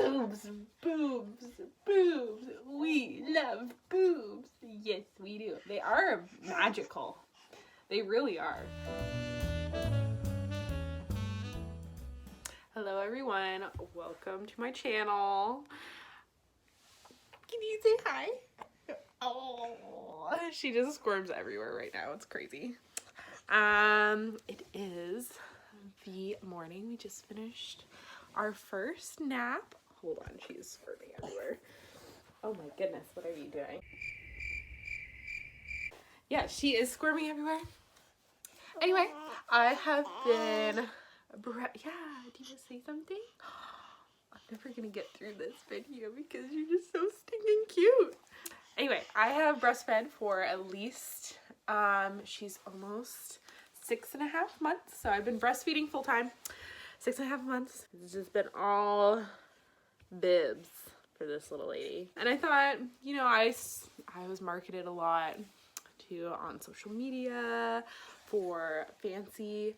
Boobs, boobs, boobs. We love boobs. Yes, we do. They are magical. They really are. Hello everyone. Welcome to my channel. Can you say hi? Oh, she just squirms everywhere right now. It's crazy. It is the morning. We just finished our first nap. Hold on, she's squirming everywhere. Oh my goodness, what are you doing? Yeah, she is squirming everywhere. Anyway, I have been, yeah, do you want to say something? I'm never gonna get through this video because you're just so stinking cute. Anyway, I have breastfed for at least, she's almost 6.5 months. So I've been breastfeeding full time, 6.5 months. It's just been all bibs for this little lady. And I thought, you know, I was marketed a lot on social media for fancy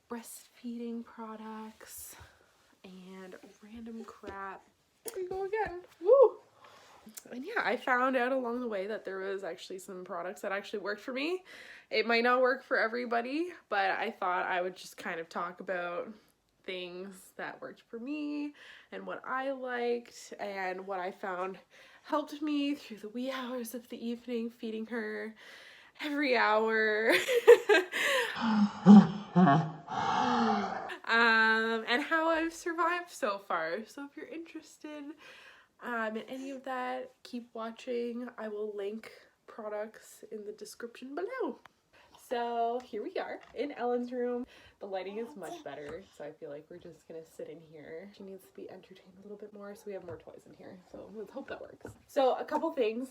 breastfeeding products and random crap. There we go again. Woo! And yeah, I found out along the way that there was actually some products that actually worked for me. It might not work for everybody, but I thought I would just kind of talk about things that worked for me and what I liked and what I found helped me through the wee hours of the evening, feeding her every hour. And how I've survived so far. So if you're interested in any of that, keep watching. I will link products in the description below. So here we are in Ellen's room. The lighting is much better, so I feel like we're just gonna sit in here. She needs to be entertained a little bit more, so we have more toys in here. So let's hope that works. So a couple things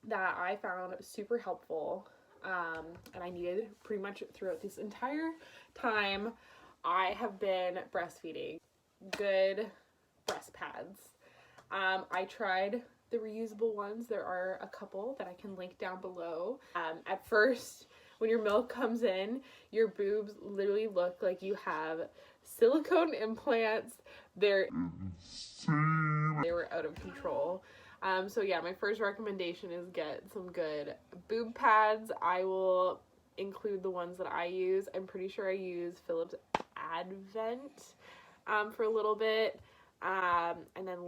that I found super helpful, and I needed pretty much throughout this entire time I have been breastfeeding. Good breast pads. I tried the reusable ones. There are a couple that I can link down below. At first, when your milk comes in, your boobs literally look like you have silicone implants. They were out of control. So yeah, my first recommendation is get some good boob pads. I will include the ones that I use. I'm pretty sure I use Philips Advent for a little bit. And then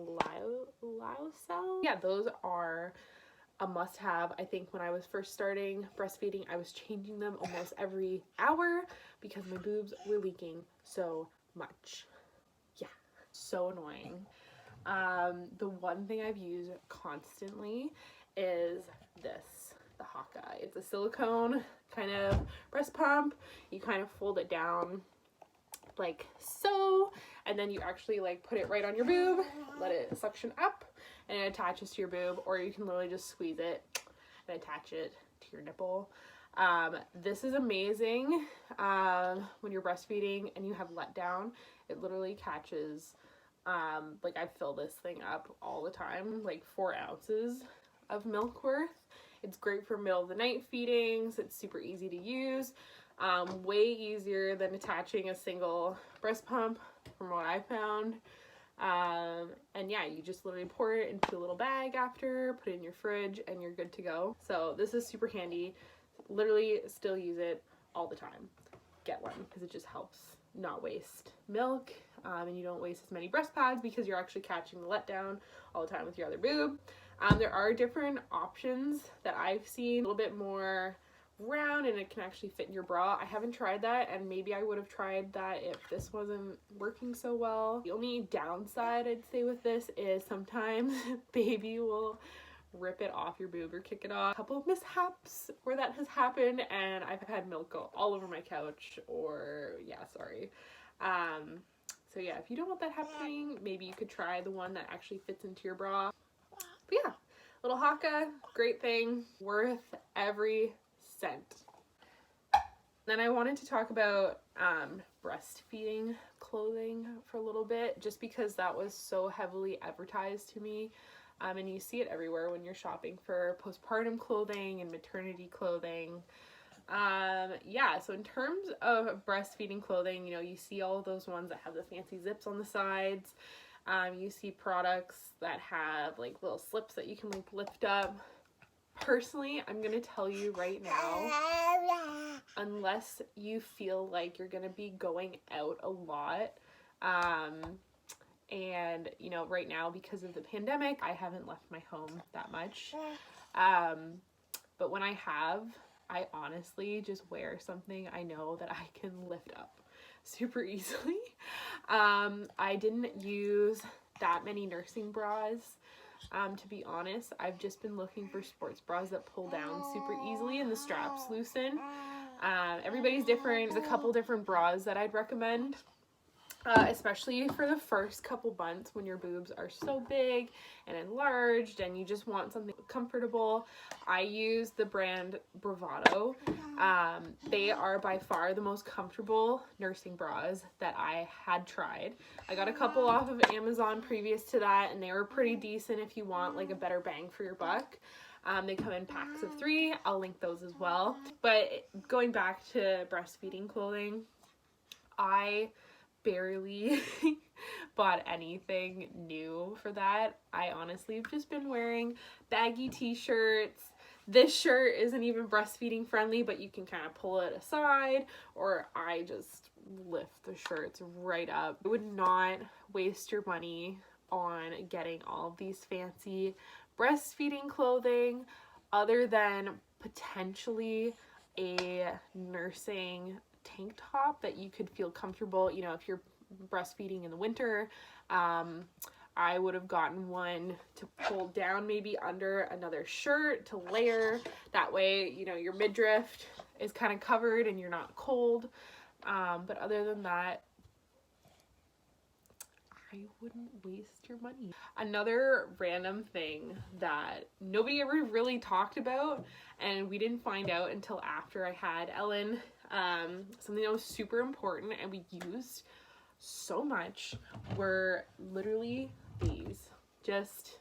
Lyocell. Yeah, those are a must-have. I think when I was first starting breastfeeding, I was changing them almost every hour because my boobs were leaking so much. Yeah, so annoying. The one thing I've used constantly is this, the Hawkeye. It's a silicone kind of breast pump. You kind of fold it down like so, and then you actually like put it right on your boob, let it suction up, and it attaches to your boob, or you can literally just squeeze it and attach it to your nipple. This is amazing when you're breastfeeding and you have letdown. It literally catches, like I fill this thing up all the time, like 4 ounces of milk worth. It's great for middle of the night feedings. It's super easy to use. Way easier than attaching a single breast pump from what I found. And yeah, you just literally pour it into a little bag after, put it in your fridge, and you're good to go. So this is super handy. Literally still use it all the time. Get one because it just helps not waste milk, and you don't waste as many breast pads because you're actually catching the letdown all the time with your other boob. There are different options that I've seen, a little bit more round and it can actually fit in your bra. I haven't tried that, and maybe I would have tried that if this wasn't working so well. The only downside I'd say with this is sometimes baby will rip it off your boob or kick it off. A couple of mishaps where that has happened, and I've had milk go all over my couch, or yeah, sorry. So yeah, if you don't want that happening, maybe you could try the one that actually fits into your bra. But yeah, little Haka, great thing, worth every cent. Then I wanted to talk about breastfeeding clothing for a little bit, just because that was so heavily advertised to me, and you see it everywhere when you're shopping for postpartum clothing and maternity clothing. Yeah, so in terms of breastfeeding clothing, you know, you see all of those ones that have the fancy zips on the sides. You see products that have like little slips that you can like lift up. Personally, I'm gonna tell you right now, unless you feel like you're gonna be going out a lot, and you know, right now because of the pandemic, I haven't left my home that much. But when I have, I honestly just wear something I know that I can lift up super easily. I didn't use that many nursing bras. To be honest, I've just been looking for sports bras that pull down super easily and the straps loosen. Everybody's different. There's a couple different bras that I'd recommend. Especially for the first couple months when your boobs are so big and enlarged and you just want something comfortable. I use the brand Bravado. They are by far the most comfortable nursing bras that I had tried. I got a couple off of Amazon previous to that, and they were pretty decent if you want like a better bang for your buck. They come in packs of 3. I'll link those as well. But going back to breastfeeding clothing, I barely bought anything new for that. I honestly have just been wearing baggy t-shirts. This shirt isn't even breastfeeding friendly, but you can kind of pull it aside, or I just lift the shirts right up. I would not waste your money on getting all of these fancy breastfeeding clothing other than potentially a nursing tank top that you could feel comfortable, you know, if you're breastfeeding in the winter. I would have gotten one to pull down maybe under another shirt to layer. That way, you know, your midriff is kind of covered and you're not cold. But other than that, I wouldn't waste your money. Another random thing that nobody ever really talked about, and we didn't find out until after I had Ellen, something that was super important and we used so much, were literally these, just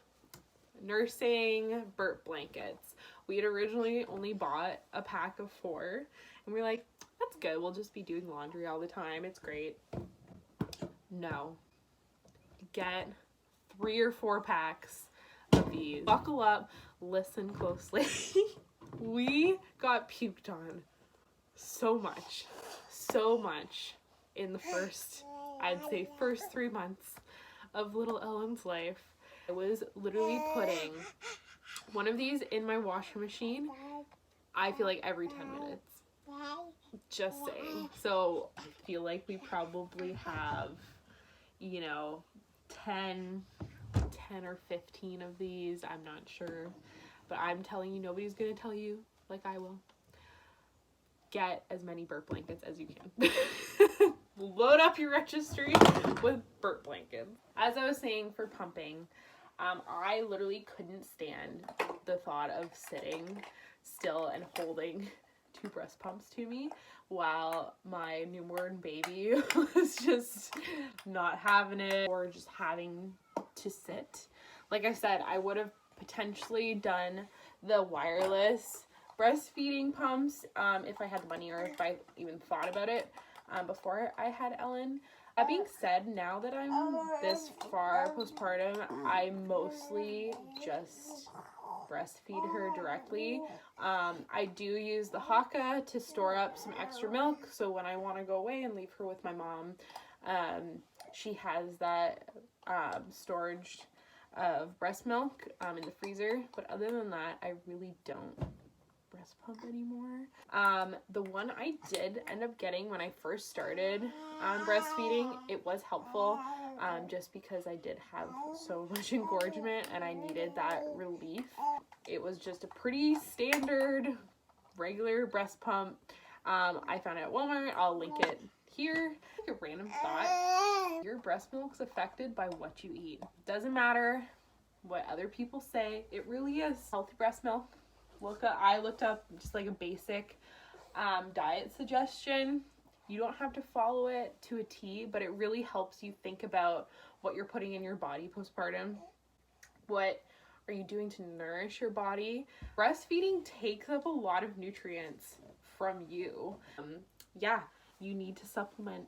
nursing burp blankets. We had originally only bought a pack of 4, and we were like, that's good, we'll just be doing laundry all the time, it's great. No. Get 3 or 4 packs of these. Buckle up, listen closely. We got puked on so much in the first, I'd say first 3 months of little Ellen's life. I was literally putting one of these in my washing machine, I feel like every 10 minutes. Just saying. So I feel like we probably have, you know, 10 or 15 of these. I'm not sure. But I'm telling you, nobody's going to tell you like I will. Get as many burp blankets as you can. Load up your registry with burp blankets. As I was saying for pumping, I literally couldn't stand the thought of sitting still and holding 2 breast pumps to me while my newborn baby was just not having it or just having to sit. Like I said, I would have potentially done the wireless breastfeeding pumps if I had the money or if I even thought about it before I had Ellen. That being said, now that I'm this far postpartum, I mostly just breastfeed her directly. I do use the Haka to store up some extra milk, so when I want to go away and leave her with my mom, she has that storage of breast milk in the freezer. But other than that, I really don't breast pump anymore. The one I did end up getting when I first started breastfeeding, it was helpful just because I did have so much engorgement and I needed that relief. It was just a pretty standard regular breast pump. I found it at Walmart. I'll link it here. A random thought: your breast milk's affected by what you eat. Doesn't matter what other people say, it really is. Healthy breast milk. I looked up just like a basic diet suggestion. You don't have to follow it to a T, but it really helps you think about what you're putting in your body postpartum. What are you doing to nourish your body? Breastfeeding takes up a lot of nutrients from you. Yeah, you need to supplement.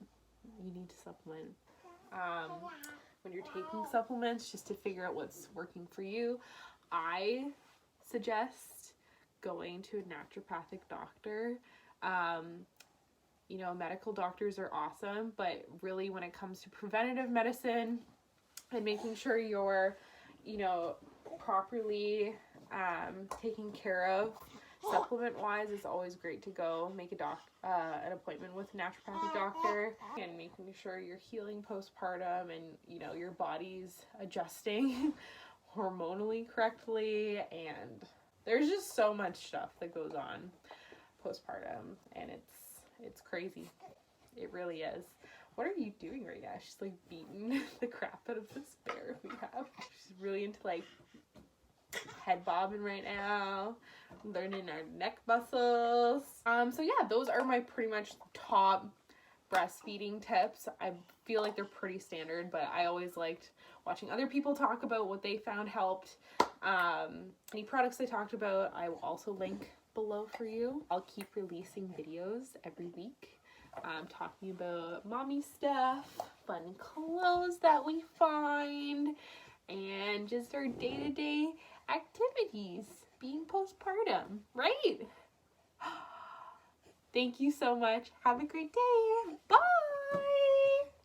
when you're taking supplements, just to figure out what's working for you. I suggest going to a naturopathic doctor. You know, medical doctors are awesome, but really when it comes to preventative medicine and making sure you're, you know, properly taken care of supplement wise, it's always great to go make an appointment with a naturopathic doctor, and making sure you're healing postpartum and, you know, your body's adjusting hormonally correctly. And there's just so much stuff that goes on postpartum, and it's crazy. It really is. What are you doing right now? She's like beating the crap out of this bear we have. She's really into like head bobbing right now, learning our neck muscles. So yeah, those are my pretty much top breastfeeding tips. I feel like they're pretty standard, but I always liked watching other people talk about what they found helped. Any products I talked about, I will also link below for you. I'll keep releasing videos every week, talking about mommy stuff, fun clothes that we find, and just our day-to-day activities being postpartum, right? Thank you so much. Have a great day. Bye.